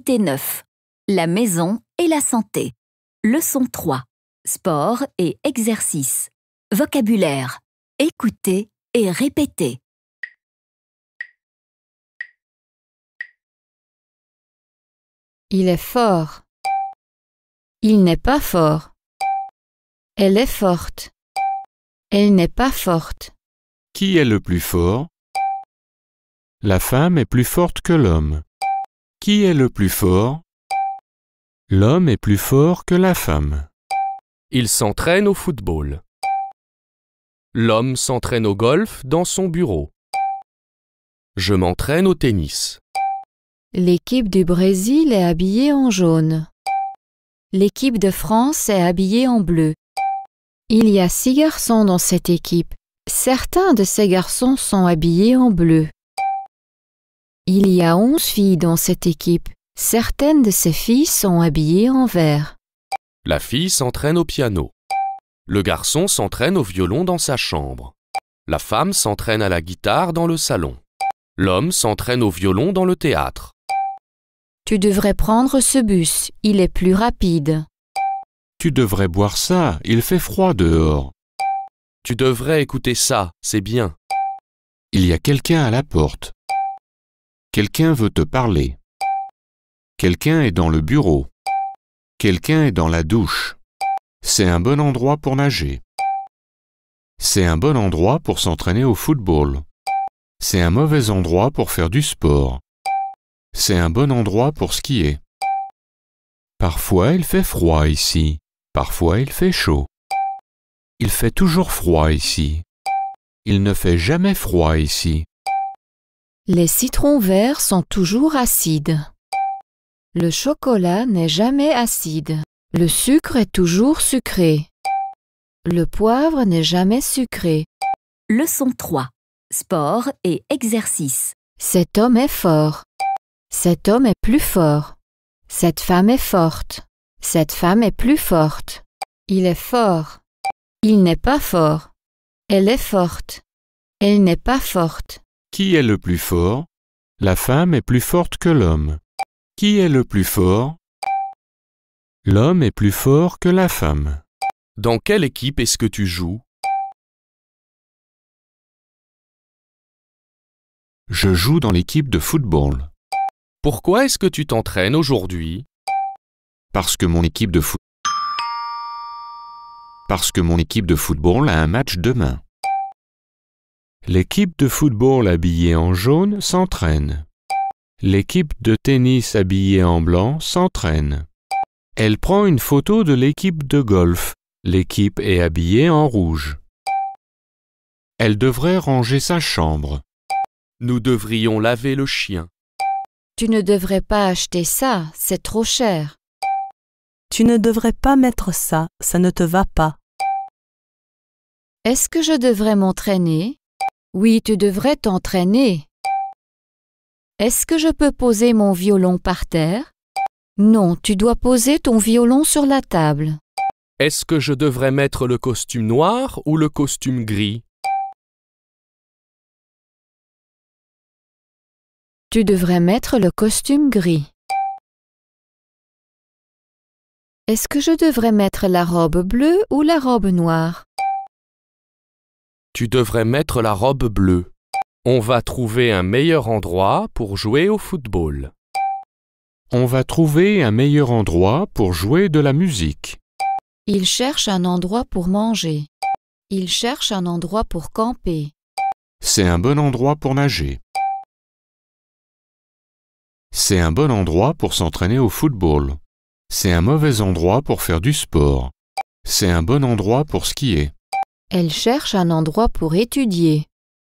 Unité 9. La maison et la santé. Leçon 3. Sport et exercice. Vocabulaire. Écoutez et répétez. Il est fort. Il n'est pas fort. Elle est forte. Elle n'est pas forte. Qui est le plus fort? La femme est plus forte que l'homme. Qui est le plus fort? L'homme est plus fort que la femme. Il s'entraîne au football. L'homme s'entraîne au golf dans son bureau. Je m'entraîne au tennis. L'équipe du Brésil est habillée en jaune. L'équipe de France est habillée en bleu. Il y a 6 garçons dans cette équipe. Certains de ces garçons sont habillés en bleu. Il y a 11 filles dans cette équipe. Certaines de ces filles sont habillées en vert. La fille s'entraîne au piano. Le garçon s'entraîne au violon dans sa chambre. La femme s'entraîne à la guitare dans le salon. L'homme s'entraîne au violon dans le théâtre. Tu devrais prendre ce bus, il est plus rapide. Tu devrais boire ça, il fait froid dehors. Tu devrais écouter ça, c'est bien. Il y a quelqu'un à la porte. Quelqu'un veut te parler. Quelqu'un est dans le bureau. Quelqu'un est dans la douche. C'est un bon endroit pour nager. C'est un bon endroit pour s'entraîner au football. C'est un mauvais endroit pour faire du sport. C'est un bon endroit pour skier. Parfois il fait froid ici. Parfois il fait chaud. Il fait toujours froid ici. Il ne fait jamais froid ici. Les citrons verts sont toujours acides. Le chocolat n'est jamais acide. Le sucre est toujours sucré. Le poivre n'est jamais sucré. Leçon 3. Sport et exercice. Cet homme est fort. Cet homme est plus fort. Cette femme est forte. Cette femme est plus forte. Il est fort. Il n'est pas fort. Elle est forte. Elle n'est pas forte. Qui est le plus fort? La femme est plus forte que l'homme. Qui est le plus fort? L'homme est plus fort que la femme. Dans quelle équipe est-ce que tu joues? Je joue dans l'équipe de football. Pourquoi est-ce que tu t'entraînes aujourd'hui? Parce que mon équipe de football a un match demain. L'équipe de football habillée en jaune s'entraîne. L'équipe de tennis habillée en blanc s'entraîne. Elle prend une photo de l'équipe de golf. L'équipe est habillée en rouge. Elle devrait ranger sa chambre. Nous devrions laver le chien. Tu ne devrais pas acheter ça, c'est trop cher. Tu ne devrais pas mettre ça, ça ne te va pas. Est-ce que je devrais m'entraîner? Oui, tu devrais t'entraîner. Est-ce que je peux poser mon violon par terre? Non, tu dois poser ton violon sur la table. Est-ce que je devrais mettre le costume noir ou le costume gris? Tu devrais mettre le costume gris. Est-ce que je devrais mettre la robe bleue ou la robe noire? Tu devrais mettre la robe bleue. On va trouver un meilleur endroit pour jouer au football. On va trouver un meilleur endroit pour jouer de la musique. Il cherche un endroit pour manger. Il cherche un endroit pour camper. C'est un bon endroit pour nager. C'est un bon endroit pour s'entraîner au football. C'est un mauvais endroit pour faire du sport. C'est un bon endroit pour skier. Elles cherchent un endroit pour étudier.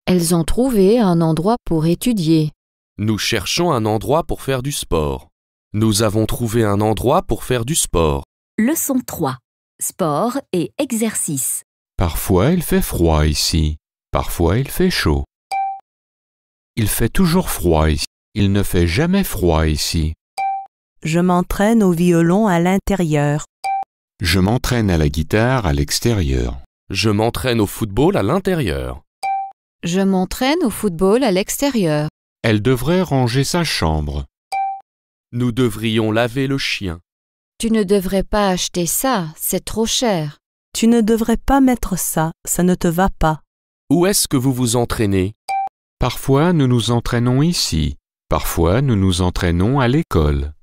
Elles ont trouvé un endroit pour étudier. Nous cherchons un endroit pour faire du sport. Nous avons trouvé un endroit pour faire du sport. Leçon 3. Sport et exercice. Parfois il fait froid ici. Parfois il fait chaud. Il fait toujours froid ici. Il ne fait jamais froid ici. Je m'entraîne au violon à l'intérieur. Je m'entraîne à la guitare à l'extérieur. Je m'entraîne au football à l'intérieur. Je m'entraîne au football à l'extérieur. Elle devrait ranger sa chambre. Nous devrions laver le chien. Tu ne devrais pas acheter ça, c'est trop cher. Tu ne devrais pas mettre ça, ça ne te va pas. Où est-ce que vous vous entraînez? Parfois nous nous entraînons ici, parfois nous nous entraînons à l'école.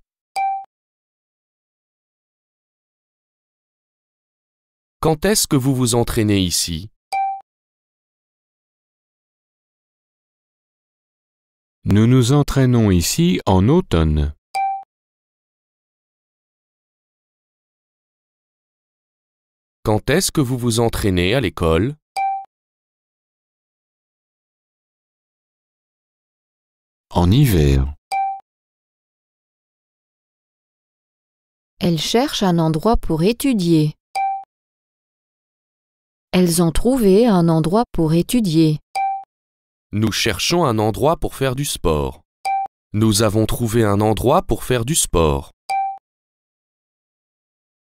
Quand est-ce que vous vous entraînez ici? Nous nous entraînons ici en automne. Quand est-ce que vous vous entraînez à l'école? En hiver. Elles cherchent un endroit pour étudier. Elles ont trouvé un endroit pour étudier. Nous cherchons un endroit pour faire du sport. Nous avons trouvé un endroit pour faire du sport.